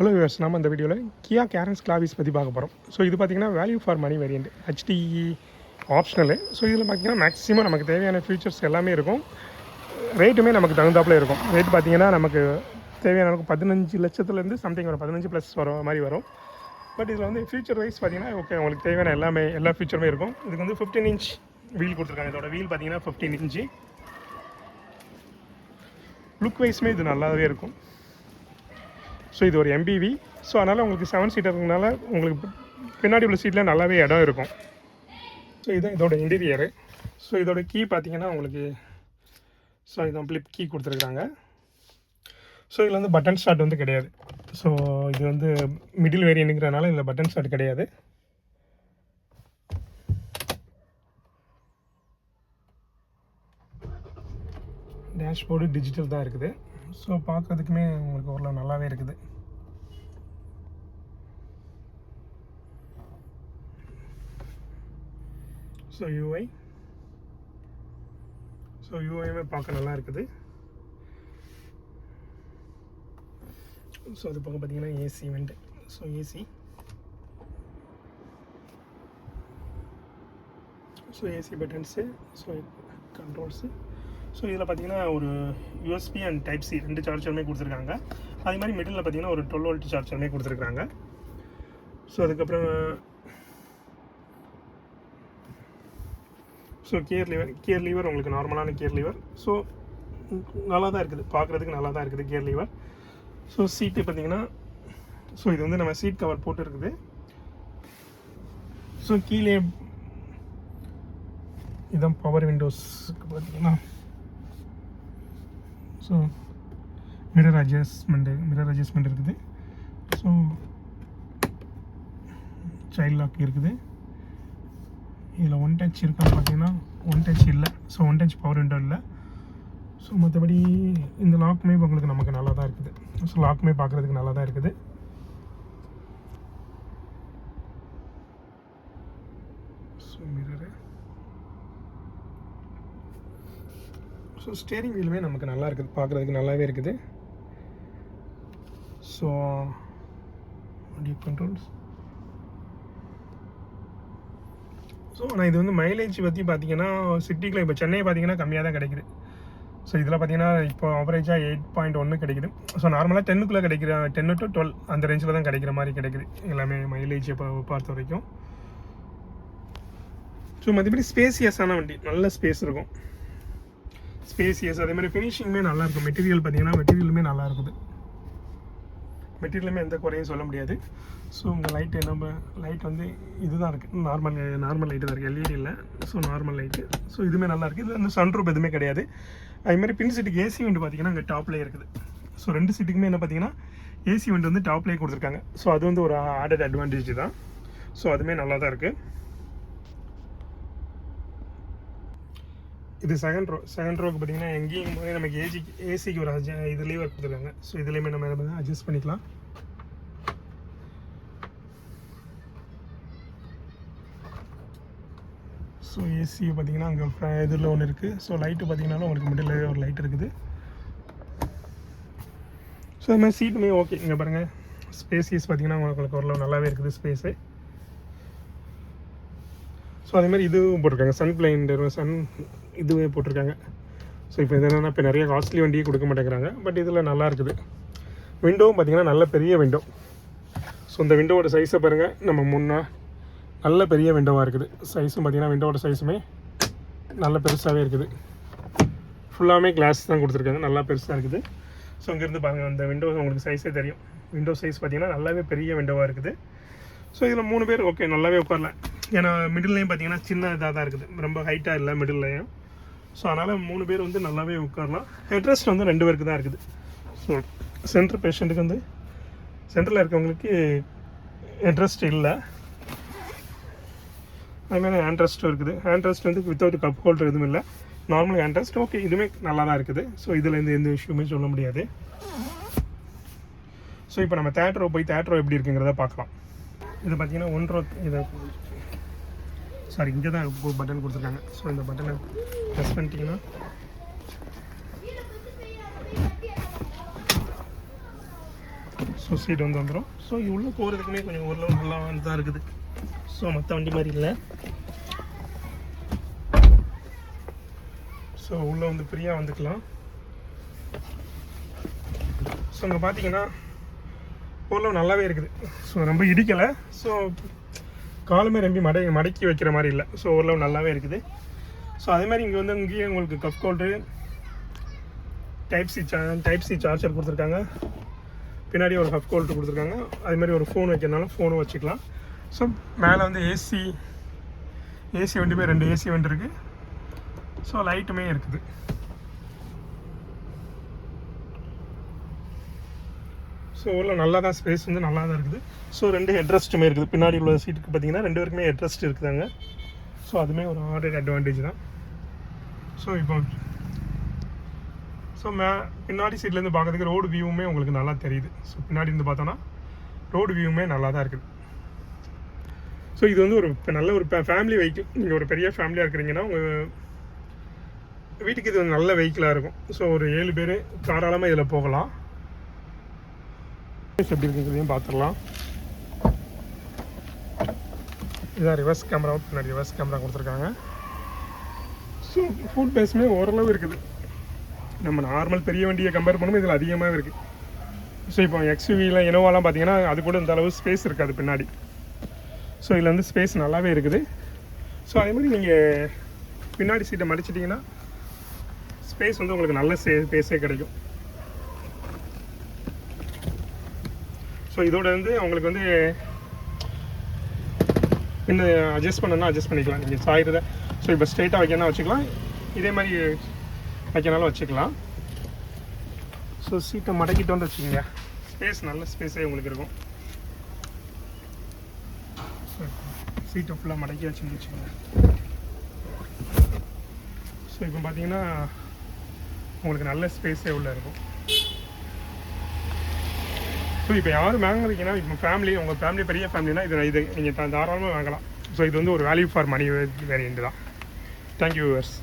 Hello viewers, நம்ம இந்த வீடியோவில் கியா கேரன்ஸ் கிளாவிஸ் பற்றி பார்க்க போகிறோம். ஸோ இது பார்த்திங்கன்னா value for money variant HDE optional. So இதில் பார்த்திங்கன்னா மேக்ஸிமம் நமக்கு தேவையான ஃபீச்சர்ஸ் எல்லாமே இருக்கும். ரேட்டுமே நமக்கு தகுந்தாப்பில் இருக்கும். ரேட் பார்த்திங்கன்னா நமக்கு தேவையான 15 லட்சத்துலேருந்து சம்திங் ஒரு 15 ப்ளஸ் வர மாதிரி வரும். பட் இதில் வந்து ஃபியூச்சர் வைஸ் பார்த்திங்கன்னா ஓகே, உங்களுக்கு தேவையான எல்லா ஃபீச்சருமே இருக்கும். இதுக்கு வந்து 15 இன்ச் வீல் கொடுத்துருக்காங்க. இதோட வீல் பார்த்திங்கன்னா 15 இன்ச்சு. லுக் வைஸுமே இது நல்லாவே இருக்கும். ஸோ இது ஒரு MPV. ஸோ அதனால் உங்களுக்கு 7 சீட்டர்னால உங்களுக்கு பின்னாடி உள்ள சீட்டில் நல்லாவே இடம் இருக்கும். ஸோ இதுதான் இதோட இன்டீரியரு. ஸோ இதோட கீ பார்த்திங்கன்னா உங்களுக்கு இதான் ஃப்ளிப் கீ கொடுத்துருக்குறாங்க. ஸோ இதில் வந்து பட்டன் ஸ்டார்ட் வந்து கிடையாது. ஸோ இது வந்து மிடில் வேரியண்ட்டுங்கிறனால இதில் பட்டன் ஸ்டார்ட் கிடையாது. டேஷ்போர்டு டிஜிட்டல் தான் இருக்குது. ஸோ பார்க்குறதுக்குமே உங்களுக்கு ஓரளவு நல்லாவே இருக்குது. ஸோ யூஐயுமே பார்க்க நல்லா இருக்குது. ஸோ அது பக்கம் பார்த்தீங்கன்னா AC went. So AC buttons, so controls. So இதில் பார்த்தீங்கன்னா ஒரு USB அண்ட் Type-C 2 சார்ஜருமே கொடுத்துருக்காங்க. அதே மாதிரி மிடில் பார்த்தீங்கன்னா ஒரு 12 வோல்ட் சார்ஜருமே கொடுத்துருக்காங்க. ஸோ அதுக்கப்புறம் கியர் லீவர் உங்களுக்கு நார்மலான கியர் லீவர். ஸோ நல்லா தான் இருக்குது, பார்க்குறதுக்கு நல்லா தான் இருக்குது கியர் லீவர். ஸோ சீட்டு பார்த்தீங்கன்னா இது வந்து நம்ம சீட் கவர் போட்டு இருக்குது. ஸோ கீழே இதான் பவர் விண்டோஸ்க்கு பார்த்தீங்கன்னா ஸோ மிரர் அட்ஜஸ்ட்மெண்ட் இருக்குது. ஸோ சைல்ட் லாக் இருக்குது. இதில் ஒன் டச் இருக்கான்னு பார்த்தீங்கன்னா ஒன் டச் இல்லை. So one touch power window இல்லை. ஸோ மற்றபடி இந்த லாக்குமே உங்களுக்கு நமக்கு நல்லா தான் இருக்குது. ஸோ லாக்குமே பார்க்குறதுக்கு நல்லா தான் இருக்குது. So mirror. ஸோ ஸ்டேரிங் வீலுமே நமக்கு நல்லா இருக்குது, பார்க்குறதுக்கு நல்லாவே இருக்குது. So audio controls. ஸோ ஆனால் இது வந்து மைலேஜ் பற்றி பார்த்தீங்கன்னா சிட்டிக்குள்ள இப்போ சென்னை பார்த்தீங்கன்னா கம்மியாக தான் கிடைக்குது. ஸோ இதில் பார்த்தீங்கன்னா இப்போ ஆவரேஜாக 8.1 கிடைக்குது. ஸோ நார்மலாக 10க்குள்ளே கிடைக்கிற 10 to 12 அந்த ரேஞ்சில் தான் கிடைக்கிற மாதிரி கிடைக்குது எல்லாமே மைலேஜ் இப்போ பார்த்த வரைக்கும். ஸோ மற்றபடி ஸ்பேசியஸான வண்டி, நல்ல ஸ்பேஸ் இருக்கும். ஸ்பேசியஸ், அதே மாதிரி ஃபினிஷிங்குமே நல்லாயிருக்கும். மெட்டீரியலுமே நல்லா இருக்குது. மெட்டீரியலுமே எந்த குறையும் சொல்ல முடியாது. ஸோ உங்கள் லைட்டு லைட் வந்து இதுதான் இருக்குது, நார்மல் லைட்டு தான் இருக்குது, LED இல்லை. So normal light. ஸோ இதுவுமே நல்லா இருக்குது. இது வந்து சன்ரூப் எதுவுமே கிடையாது. அதுமாதிரி பின் சீட்டுக்கு AC வெண்ட் பார்த்தீங்கன்னா அங்கே டாப்லேயே இருக்குது. ஸோ 2 சீட்டுக்குமே என்ன பார்த்தீங்கன்னா AC வெண்ட் வந்து டாப்லேயே கொடுத்துருக்காங்க. ஸோ அது வந்து ஒரு ஆடட் அட்வான்டேஜ் தான். ஸோ அதுவுமே நல்லா தான் இருக்குது. இது செகண்ட் ரோக்கு பார்த்தீங்கன்னா எங்கேயும் போது நமக்கு ஏசிக்கு ஒரு இது லீவர் கொடுத்துருக்காங்க. ஸோ இதுலேயுமே நம்ம அட்ஜஸ்ட் பண்ணிக்கலாம். ஸோ ஏசி பார்த்தீங்கன்னா அங்கே இதில் ஒன்று இருக்குது. ஸோ லைட்டு பார்த்தீங்கன்னாலும் உங்களுக்கு மிடில் ஒரு லைட் இருக்குது. ஸோ அது மாதிரி சீட்டுமே ஓகே. இங்கே பாருங்கள், ஸ்பேசியஸ் பார்த்தீங்கன்னா உங்களுக்கு ஓரளவு நல்லாவே இருக்குது ஸ்பேஸு. ஸோ அதேமாதிரி இதுவும் போட்டிருக்காங்க, சன் இதுவே போட்டிருக்காங்க. ஸோ இப்போ இது என்னென்னா இப்போ நிறைய காஸ்ட்லி வண்டியே கொடுக்க மாட்டேங்கிறாங்க. பட் இதில் நல்லா இருக்குது. விண்டோவும் பார்த்திங்கன்னா நல்ல பெரிய விண்டோ. ஸோ இந்த விண்டோவோட சைஸை பாருங்கள், நம்ம நல்ல பெரிய விண்டோவாக இருக்குது. சைஸும் பார்த்திங்கன்னா விண்டோவோட சைஸுமே நல்ல பெருசாகவே இருக்குது. ஃபுல்லாமே கிளாஸ் தான் கொடுத்துருக்காங்க, நல்லா பெருசாக இருக்குது. ஸோ இங்கேருந்து பாருங்கள், அந்த விண்டோ உங்களுக்கு சைஸே தெரியும். விண்டோ சைஸ் பார்த்திங்கன்னா நல்லாவே பெரிய விண்டோவாக இருக்குது. ஸோ இதில் 3 பேர் ஓகே நல்லாவே உட்காரலாம். ஏன்னா மிடில்லையும் பார்த்தீங்கன்னா சின்ன இதாக தான் இருக்குது, ரொம்ப ஹைட்டாக இல்லை மிடில்லையும். ஸோ அதனால் 3 பேர் வந்து நல்லாவே உட்காரலாம். ஹெட்ரெஸ்ட் வந்து 2 பேருக்கு தான் இருக்குது. ஸோ சென்ட்ரு பேஷண்ட்டுக்கு வந்து சென்டரில் இருக்கவங்களுக்கு ஹெட்ரெஸ்ட் இல்லை. அதுமாதிரி ஹேண்ட் ரெஸ்ட்டும் இருக்குது. ஹேண்ட் ரெஸ்ட் வந்து வித்தவுட் கப் ஹோல்டர் எதுவும் இல்லை, நார்மல் ஹேண்ட் ரெஸ்ட். ஓகே, இதுவுமே நல்லா தான் இருக்குது. ஸோ இதில் எந்த இஷ்யூமே சொல்ல முடியாது. ஸோ இப்போ நம்ம தேட்டரோ எப்படி இருக்குங்கிறத பார்க்கலாம். இது பார்த்தீங்கன்னா 1 ரோ இதை இங்கே தான் பட்டன் கொடுத்துருக்காங்க. ஸோ இந்த பட்டனை ப்ரெஸ் பண்ணிட்டீங்கன்னா ஸோ சீட் வந்து வந்துடும். ஸோ உள்ளே போகிறதுக்குமே கொஞ்சம் ஓரளவு நல்லா தான் இருக்குது. ஸோ மற்ற வண்டி மாதிரி இல்லை. ஸோ உள்ளே வந்து ஃப்ரீயாக வந்துக்கலாம். ஸோ இங்கே பார்த்தீங்கன்னா ஓரளவு நல்லாவே இருக்குது. ஸோ ரொம்ப இடிக்கலை. ஸோ காலுமே ரொம்ப மடக்கி வைக்கிற மாதிரி இல்லை. ஸோ ஓரளவு நல்லாவே இருக்குது. ஸோ அதே மாதிரி இங்கே வந்து இங்கேயே உங்களுக்கு cup holder, type C charger கொடுத்துருக்காங்க. பின்னாடி ஒரு கப் ஹோல்டர் கொடுத்துருக்காங்க. அதே மாதிரி ஒரு ஃபோன் வைக்கிறதுனால ஃபோனும் வச்சுக்கலாம். ஸோ மேலே வந்து ஏசி வண்டியுமே 2 ஏசி வண்டி இருக்குது. ஸோ லைட்டுமே இருக்குது. ஸோ உள்ள நல்லா தான் ஸ்பேஸ் வந்து நல்லா தான் இருக்குது. ஸோ 2 ஹெட்ரெஸ்ட்டுமே இருக்குது. பின்னாடி உள்ள சீட்டுக்கு பார்த்தீங்கன்னா 2 பேருக்குமே ஹெட்ரெஸ்ட் இருக்குதாங்க. ஸோ அதுவுமே ஒரு ஆல்ரெடி அட்வான்டேஜ் தான். ஸோ இப்போ பின்னாடி சீட்லேருந்து பார்க்கறதுக்கு ரோடு வியூவுமே உங்களுக்கு நல்லா தெரியுது. ஸோ பின்னாடி இருந்து பார்த்தோன்னா ரோடு வியூவுமே நல்லா தான் இருக்குது. ஸோ இது வந்து ஒரு நல்ல ஒரு ஃபேமிலி வெஹிக்கிள். நீங்கள் ஒரு பெரிய ஃபேமிலியாக இருக்கிறீங்கன்னா உங்கள் வீட்டுக்கு இது நல்ல வெஹிக்கிளாக இருக்கும். ஸோ ஒரு 7 பேர் தாராளமாக இதில் போகலாம். எப்படி இருக்குங்கிறதையும் பார்த்துடலாம். இதான் ரிவர்ஸ் கேமரா. பின்னாடி ரிவர்ஸ் கேமரா கொடுத்துருக்காங்க. ஸோ ஃபுட் பேஸுமே ஓரளவு இருக்குது. நம்ம நார்மல் பெரிய வண்டியை கம்பேர் பண்ணும்போது இதில் அதிகமாக இருக்குது. ஸோ இப்போ எக்ஸ்யூவிலாம் இனோவாலாம் பார்த்தீங்கன்னா அது கூட இந்த அளவு ஸ்பேஸ் இருக்காது பின்னாடி. ஸோ இதில் வந்து ஸ்பேஸ் நல்லாவே இருக்குது. ஸோ அதே மாதிரி நீங்கள் பின்னாடி சீட்டை மடிச்சிட்டிங்கன்னா ஸ்பேஸ் வந்து உங்களுக்கு நல்ல ஸ்பேஸே கிடைக்கும். ஸோ இதோட வந்து உங்களுக்கு வந்து இன்னும் அட்ஜஸ்ட் பண்ணணும்னா அட்ஜஸ்ட் பண்ணிக்கலாம். நீங்கள் சாயிறத ஸோ இப்போ ஸ்ட்ரெயிட்டாக வைக்கணும்னா வச்சுக்கலாம். இதே மாதிரி வைக்கனாலும் வச்சுக்கலாம். ஸோ சீட்டை மடக்கிட்டு வந்து வச்சுக்கோங்க. ஸ்பேஸ் நல்ல ஸ்பேஸே உங்களுக்கு இருக்கும். சீட்டை ஃபுல்லாக மடக்கி வச்சுக்கோங்க. ஸோ இப்போ பார்த்தீங்கன்னா உங்களுக்கு நல்ல ஸ்பேஸே உள்ள இருக்கும். ஸோ இப்போ யாரும் வாங்குறீங்கன்னா இப்போ உங்கள் ஃபேமிலி பெரிய ஃபேமிலினா இது நீங்கள் தாராளமாக வாங்கலாம். ஸோ இது வந்து ஒரு வேல்யூ ஃபார் மணி வேரியண்ட் தான். Thank you viewers.